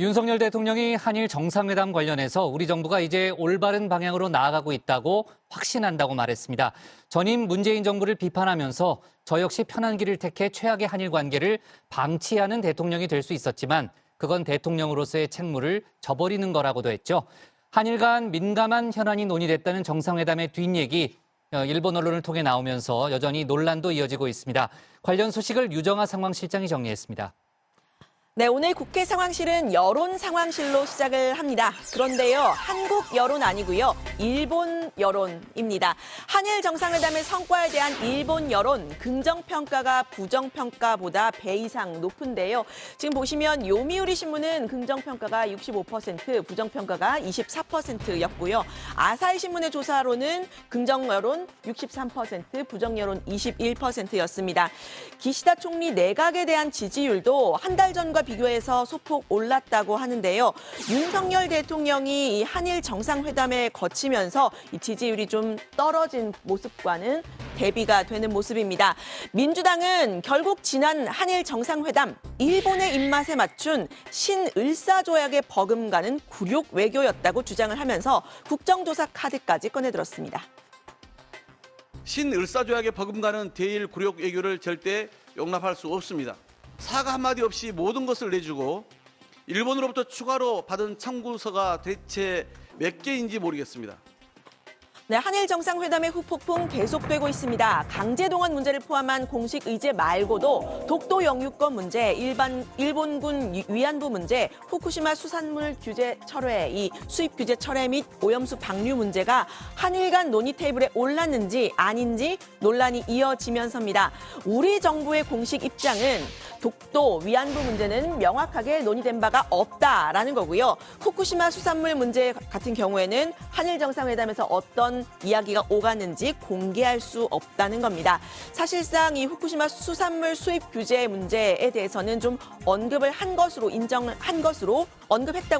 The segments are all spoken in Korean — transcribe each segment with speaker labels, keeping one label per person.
Speaker 1: 윤석열 대통령이 한일 정상회담 관련해서 우리 정부가 이제 올바른 방향으로 나아가고 있다고 확신한다고 말했습니다. 전임 문재인 정부를 비판하면서 저 역시 편한 길을 택해 최악의 한일 관계를 방치하는 대통령이 될 수 있었지만 그건 대통령으로서의 책무를 저버리는 거라고도 했죠. 한일 간 민감한 현안이 논의됐다는 정상회담의 뒷얘기 일본 언론을 통해 나오면서 여전히 논란도 이어지고 있습니다. 관련 소식을 유정아 상황실장이 정리했습니다.
Speaker 2: 네, 오늘 국회 상황실은 여론 상황실로 시작을 합니다. 그런데요, 한국 여론 아니고요, 일본 여론입니다. 한일 정상회담의 성과에 대한 일본 여론, 긍정평가가 부정평가보다 배 이상 높은데요. 지금 보시면 요미우리 신문은 긍정평가가 65%, 부정평가가 24%였고요. 아사히 신문의 조사로는 긍정여론 63%, 부정여론 21%였습니다. 기시다 총리 내각에 대한 지지율도 한 달 전과 비교해서 소폭 올랐다고 하는데요. 윤석열 대통령이 이 한일 정상회담에 거치면서 이 지지율이 좀 떨어진 모습과는 대비가 되는 모습입니다. 민주당은 결국 지난 한일 정상회담 일본의 입맛에 맞춘 신을사조약에 버금가는 굴욕 외교였다고 주장을 하면서 국정조사 카드까지 꺼내들었습니다.
Speaker 3: 신을사조약에 버금가는 대일 굴욕 외교를 절대 용납할 수 없습니다. 사과 한마디 없이 모든 것을 내주고 일본으로부터 추가로 받은 청구서가 대체 몇 개인지 모르겠습니다.
Speaker 2: 네, 한일 정상회담의 후폭풍 계속되고 있습니다. 강제동원 문제를 포함한 공식 의제 말고도 독도 영유권 문제, 일본군 위안부 문제, 후쿠시마 수산물 규제 철회, 이 수입 규제 철회 및 오염수 방류 문제가 한일 간 논의 테이블에 올랐는지 아닌지 논란이 이어지면서입니다. 우리 정부의 공식 입장은 독도 위안부 문제는 명확하게 논의된 바가 없다라는 거고요. 후쿠시마 수산물 문제 같은 경우에는 한일 정상회담에서 어떤 이야기가 오갔는지 공개할 수 없다는 겁니다. 사실상 이 후쿠시마 수산물 수입 규제 문제에 대해서는 좀 언급했다고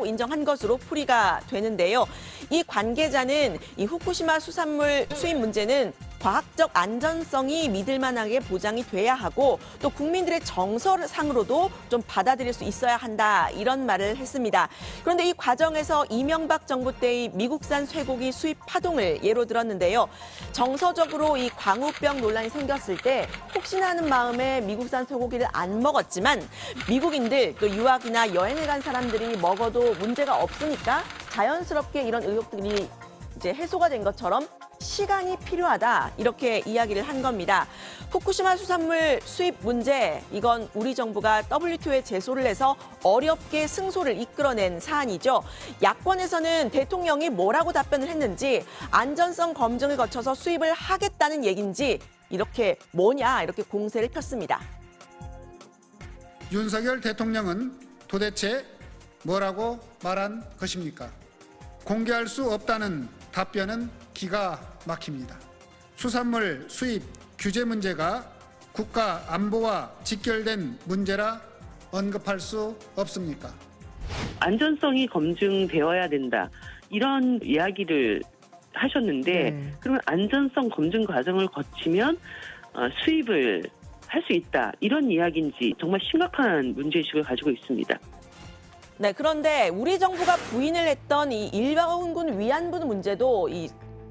Speaker 2: 인정한 것으로 풀이가 되는데요. 이 관계자는 이 후쿠시마 수산물 수입 문제는 과학적 안전성이 믿을만하게 보장이 돼야 하고 또 국민들의 정서상으로도 좀 받아들일 수 있어야 한다 이런 말을 했습니다. 그런데 이 과정에서 이명박 정부 때의 미국산 쇠고기 수입 파동을 예로 들었는데요. 정서적으로 이 광우병 논란이 생겼을 때 혹시나 하는 마음에 미국산 쇠고기를 안 먹었지만 미국인들 또 유학이나 여행을 간 사람들이 먹어도 문제가 없으니까 자연스럽게 이런 의혹들이 이제 해소가 된 것처럼 시간이 필요하다 이렇게 이야기를 한 겁니다. 후쿠시마 수산물 수입 문제 이건 우리 정부가 WTO에 제소를 해서 어렵게 승소를 이끌어낸 사안이죠. 야권에서는 대통령이 뭐라고 답변을 했는지 안전성 검증을 거쳐서 수입을 하겠다는 얘기인지 이렇게 공세를 폈습니다.
Speaker 4: 윤석열 대통령은 도대체 뭐라고 말한 것입니까? 공개할 수 없다는 답변은 기가 막힙니다. 수산물 수입 규제 문제가 국가 안보와 직결된 문제라 언급할 수 없습니까?
Speaker 5: 안전성이 검증되어야 된다. 이런 이야기를 하셨는데 그러면 안전성 검증 과정을 거치면 수입을 할 수 있다. 이런 이야기인지 정말 심각한 문제의식을 가지고 있습니다.
Speaker 2: 네, 그런데 우리 정부가 부인을 했던 이 일본군 위안부 문제도 이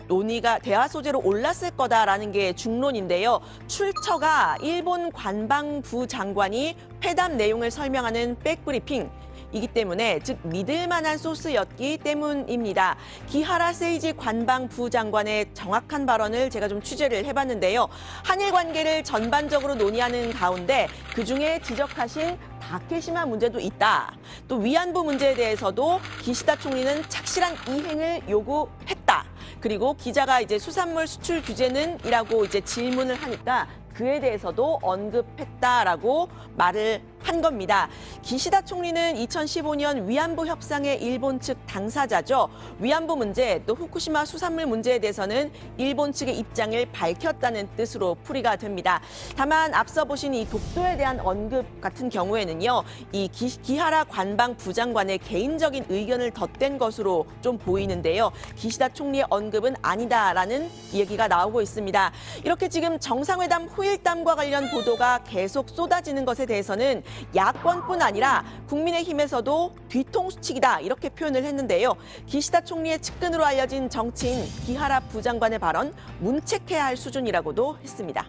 Speaker 2: 논의가 대화 소재로 올랐을 거다라는 게 중론인데요. 출처가 일본 관방부 장관이 회담 내용을 설명하는 백브리핑이기 때문에 즉 믿을 만한 소스였기 때문입니다. 기하라 세이지 관방부 장관의 정확한 발언을 제가 좀 취재를 해봤는데요. 한일 관계를 전반적으로 논의하는 가운데 그중에 지적하신 다케시마 문제도 있다. 또 위안부 문제에 대해서도 기시다 총리는 착실한 이행을 요구했다. 그리고 기자가 이제 수산물 수출 규제는이라고 이제 질문을 하니까 그에 대해서도 언급했다라고 말을 한 겁니다. 기시다 총리는 2015년 위안부 협상의 일본 측 당사자죠. 위안부 문제 또 후쿠시마 수산물 문제에 대해서는 일본 측의 입장을 밝혔다는 뜻으로 풀이가 됩니다. 다만 앞서 보신 이 독도에 대한 언급 같은 경우에는요. 이 기하라 관방 부장관의 개인적인 의견을 덧댄 것으로 좀 보이는데요. 기시다 총리의 언급은 아니다라는 얘기가 나오고 있습니다. 이렇게 지금 정상회담 후일담과 관련 보도가 계속 쏟아지는 것에 대해서는 야권뿐 아니라 국민의힘에서도 뒤통수치기다 이렇게 표현을 했는데요. 기시다 총리의 측근으로 알려진 정치인 기하라 부장관의 발언 문책해야 할 수준이라고도 했습니다.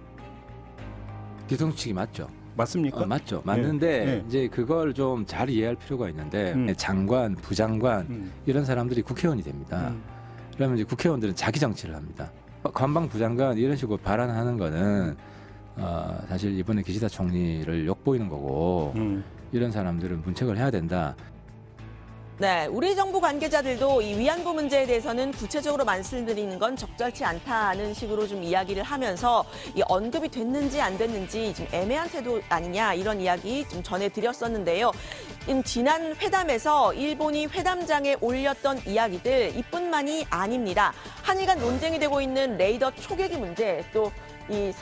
Speaker 6: 뒤통수치기 맞죠?
Speaker 7: 맞습니까?
Speaker 6: 맞죠. 맞는데
Speaker 7: 네.
Speaker 6: 이제 그걸 좀 잘 이해할 필요가 있는데 장관, 부장관 이런 사람들이 국회의원이 됩니다. 그러면 이제 국회의원들은 자기 정치를 합니다. 관방 부장관 이런 식으로 발언하는 거는 사실 이번에 기시다 총리를 욕보이는 거고 이런 사람들은 문책을 해야 된다.
Speaker 2: 네, 우리 정부 관계자들도 이 위안부 문제에 대해서는 구체적으로 말씀드리는 건 적절치 않다는 식으로 좀 이야기를 하면서 이 언급이 됐는지 안 됐는지 좀 애매한 태도 아니냐 이런 이야기 좀 전해드렸었는데요. 지난 회담에서 일본이 회담장에 올렸던 이야기들 이뿐만이 아닙니다. 한일 간 논쟁이 되고 있는 레이더 초계기 문제 또 이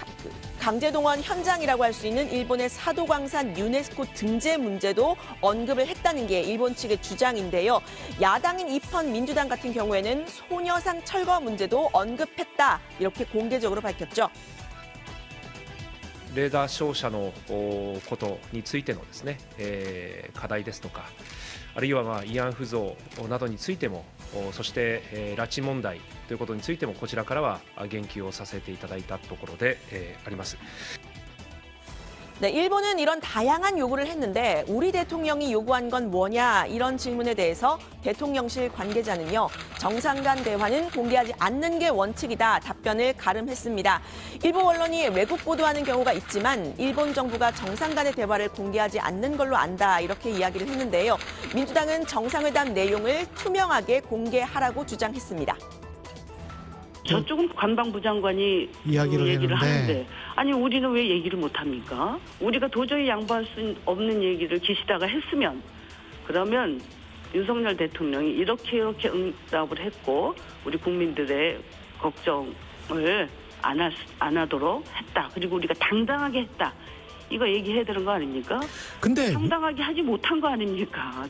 Speaker 2: 강제동원 현장이라고 할 수 있는 일본의 사도광산 유네스코 등재 문제도 언급을 했다는 게 일본 측의 주장인데요. 야당인 입헌 민주당 같은 경우에는 소녀상 철거 문제도 언급했다 이렇게 공개적으로 밝혔죠.
Speaker 8: レーダー照射のことについてのですね、課題ですとか、あるいは慰安婦像などについても、そして拉致問題ということについてもこちらからは言及をさせていただいたところであります。
Speaker 2: 네, 일본은 이런 다양한 요구를 했는데 우리 대통령이 요구한 건 뭐냐 이런 질문에 대해서 대통령실 관계자는요. 정상 간 대화는 공개하지 않는 게 원칙이다 답변을 가름했습니다. 일본 언론이 왜곡 보도하는 경우가 있지만 일본 정부가 정상 간의 대화를 공개하지 않는 걸로 안다 이렇게 이야기를 했는데요. 민주당은 정상회담 내용을 투명하게 공개하라고 주장했습니다.
Speaker 5: 저쪽은 관방부 장관이
Speaker 9: 이야기를
Speaker 5: 얘기를
Speaker 9: 했는데.
Speaker 5: 하는데 아니 우리는 왜 얘기를 못합니까? 우리가 도저히 양보할 수 없는 얘기를 기시다가 했으면 그러면 윤석열 대통령이 이렇게 응답을 했고 우리 국민들의 걱정을 안 하도록 했다. 그리고 우리가 당당하게 했다. 이거 얘기해야 되는 거 아닙니까?
Speaker 9: 근데
Speaker 5: 당당하게 하지 못한 거 아닙니까?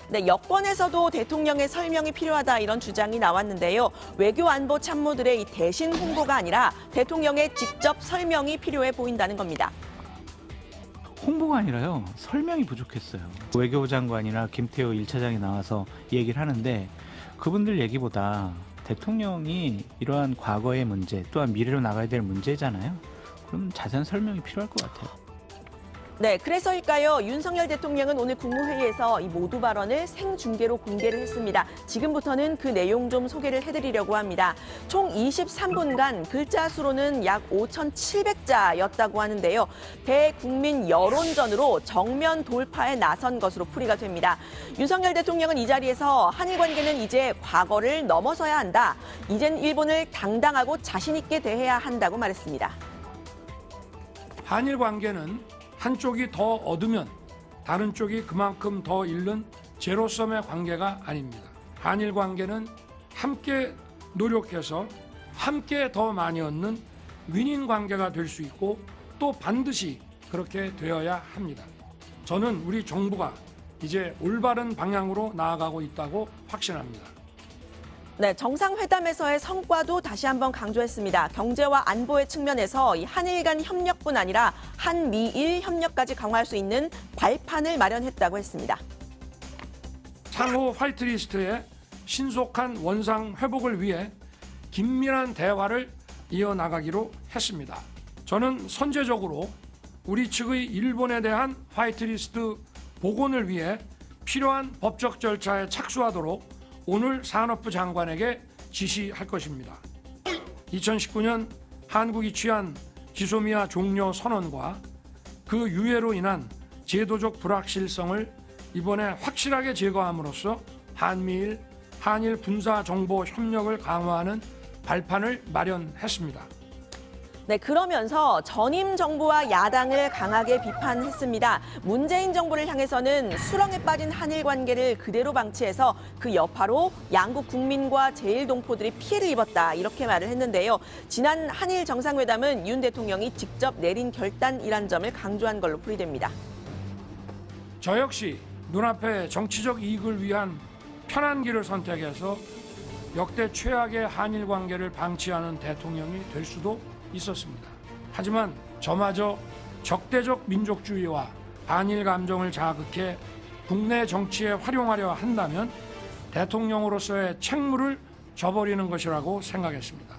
Speaker 2: 네, 여권에서도 대통령의 설명이 필요하다 이런 주장이 나왔는데요. 외교안보 참모들의 이 대신 홍보가 아니라 대통령의 직접 설명이 필요해 보인다는 겁니다.
Speaker 7: 홍보가 아니라요. 설명이 부족했어요. 외교부 장관이나 김태호 1차장이 나와서 얘기를 하는데 그분들 얘기보다 대통령이 이러한 과거의 문제 또한 미래로 나가야 될 문제잖아요. 그럼 자세한 설명이 필요할 것 같아요.
Speaker 2: 네, 그래서일까요? 윤석열 대통령은 오늘 국무회의에서 이 모두 발언을 생중계로 공개를 했습니다. 지금부터는 그 내용 좀 소개를 해드리려고 합니다. 총 23분간 글자 수로는 약 5,700자였다고 하는데요. 대국민 여론전으로 정면 돌파에 나선 것으로 풀이가 됩니다. 윤석열 대통령은 이 자리에서 한일 관계는 이제 과거를 넘어서야 한다. 이젠 일본을 당당하고 자신 있게 대해야 한다고 말했습니다.
Speaker 10: 한일 관계는 한쪽이 더 얻으면 다른 쪽이 그만큼 더 잃는 제로섬의 관계가 아닙니다. 한일 관계는 함께 노력해서 함께 더 많이 얻는 윈윈 관계가 될 수 있고 또 반드시 그렇게 되어야 합니다. 저는 우리 정부가 이제 올바른 방향으로 나아가고 있다고 확신합니다.
Speaker 2: 네, 정상회담에서의 성과도 다시 한번 강조했습니다. 경제와 안보의 측면에서 이 한일 간 협력뿐 아니라 한미일 협력까지 강화할 수 있는 발판을 마련했다고 했습니다.
Speaker 10: 상호 화이트리스트의 신속한 원상 회복을 위해 긴밀한 대화를 이어나가기로 했습니다. 저는 선제적으로 우리 측의 일본에 대한 화이트리스트 복원을 위해 필요한 법적 절차에 착수하도록 오늘 산업부 장관에게 지시할 것입니다. 2019년 한국이 취한 지소미아 종료 선언과 그 유예로 인한 제도적 불확실성을 이번에 확실하게 제거함으로써 한미일, 한일 군사 정보 협력을 강화하는 발판을 마련했습니다.
Speaker 2: 네, 그러면서 전임 정부와 야당을 강하게 비판했습니다. 문재인 정부를 향해서는 수렁에 빠진 한일 관계를 그대로 방치해서 그 여파로 양국 국민과 제1동포들이 피해를 입었다 이렇게 말을 했는데요. 지난 한일 정상회담은 윤 대통령이 직접 내린 결단이란 점을 강조한 걸로 풀이됩니다.
Speaker 10: 저 역시 눈앞의 정치적 이익을 위한 편한 길을 선택해서 역대 최악의 한일 관계를 방치하는 대통령이 될 수도 있었습니다. 하지만 저마저 적대적 민족주의와 반일 감정을 자극해 국내 정치에 활용하려 한다면 대통령으로서의 책무를 져버리는 것이라고 생각했습니다.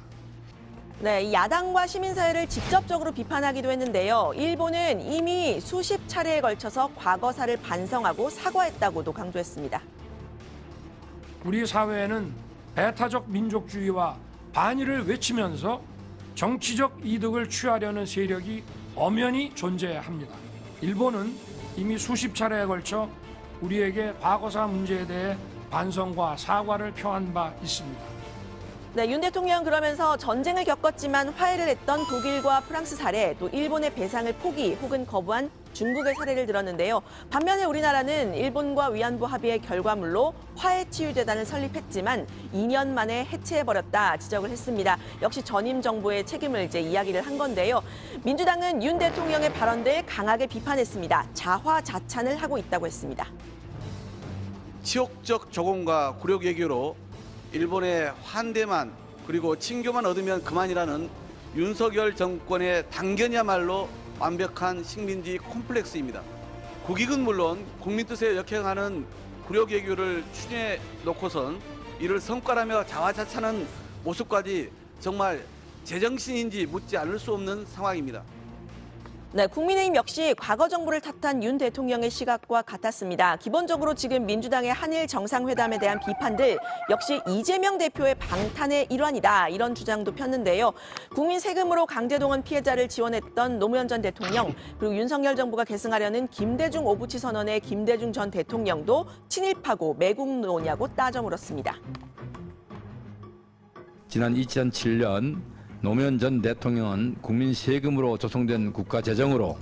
Speaker 2: 네, 이 야당과 시민사회를 직접적으로 비판하기도 했는데요. 일본은 이미 수십 차례에 걸쳐서 과거사를 반성하고 사과했다고도 강조했습니다.
Speaker 10: 우리 사회에는 배타적 민족주의와 반일을 외치면서 정치적 이득을 취하려는 세력이 엄연히 존재합니다. 일본은 이미 수십 차례에 걸쳐 우리에게 과거사 문제에 대해 반성과 사과를 표한 바 있습니다.
Speaker 2: 네, 윤 대통령 그러면서 전쟁을 겪었지만 화해를 했던 독일과 프랑스 사례, 또 일본의 배상을 포기 혹은 거부한 중국의 사례를 들었는데요. 반면에 우리나라는 일본과 위안부 합의의 결과물로 화해치유재단을 설립했지만 2년 만에 해체해버렸다 지적을 했습니다. 역시 전임 정부의 책임을 이야기를 한 건데요. 민주당은 윤 대통령의 발언들 강하게 비판했습니다. 자화자찬을 하고 있다고 했습니다.
Speaker 3: 치욕적 조공과 굴욕 외교로 일본의 환대만 그리고 친교만 얻으면 그만이라는 윤석열 정권의 당견이야말로 완벽한 식민지 콤플렉스입니다. 국익은 물론 국민 뜻에 역행하는 굴욕 외교를 추진해 놓고선 이를 성과라며 자화자찬하는 모습까지 정말 제정신인지 묻지 않을 수 없는 상황입니다.
Speaker 2: 네, 국민의힘 역시 과거 정부를 탓한 윤 대통령의 시각과 같았습니다. 기본적으로 지금 민주당의 한일 정상회담에 대한 비판들 역시 이재명 대표의 방탄의 일환이다 이런 주장도 폈는데요. 국민 세금으로 강제동원 피해자를 지원했던 노무현 전 대통령 그리고 윤석열 정부가 계승하려는 김대중 오부치 선언의 김대중 전 대통령도 친일파고 매국노냐고 따져 물었습니다.
Speaker 9: 지난 2007년 노무현 전 대통령은 국민 세금으로 조성된 국가재정으로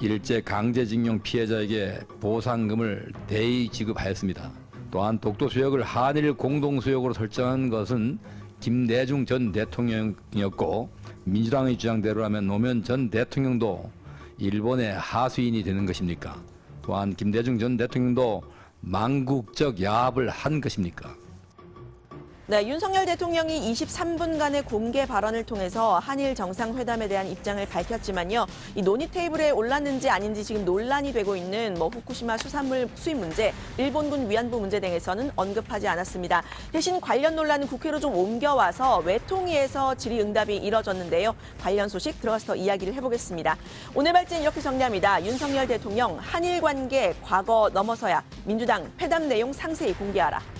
Speaker 9: 일제 강제징용 피해자에게 보상금을 대의 지급하였습니다. 또한 독도수역을 한일 공동수역으로 설정한 것은 김대중 전 대통령이었고 민주당의 주장대로라면 노무현 전 대통령도 일본의 하수인이 되는 것입니까? 또한 김대중 전 대통령도 망국적 야합을 한 것입니까?
Speaker 2: 네, 윤석열 대통령이 23분간의 공개 발언을 통해서 한일 정상회담에 대한 입장을 밝혔지만요. 이 논의 테이블에 올랐는지 아닌지 지금 논란이 되고 있는 후쿠시마 수산물 수입 문제, 일본군 위안부 문제 등에서는 언급하지 않았습니다. 대신 관련 논란은 국회로 좀 옮겨와서 외통위에서 질의응답이 이뤄졌는데요. 관련 소식 들어가서 더 이야기를 해보겠습니다. 오늘 발제는 이렇게 정리합니다. 윤석열 대통령 한일 관계 과거 넘어서야 민주당 회담 내용 상세히 공개하라.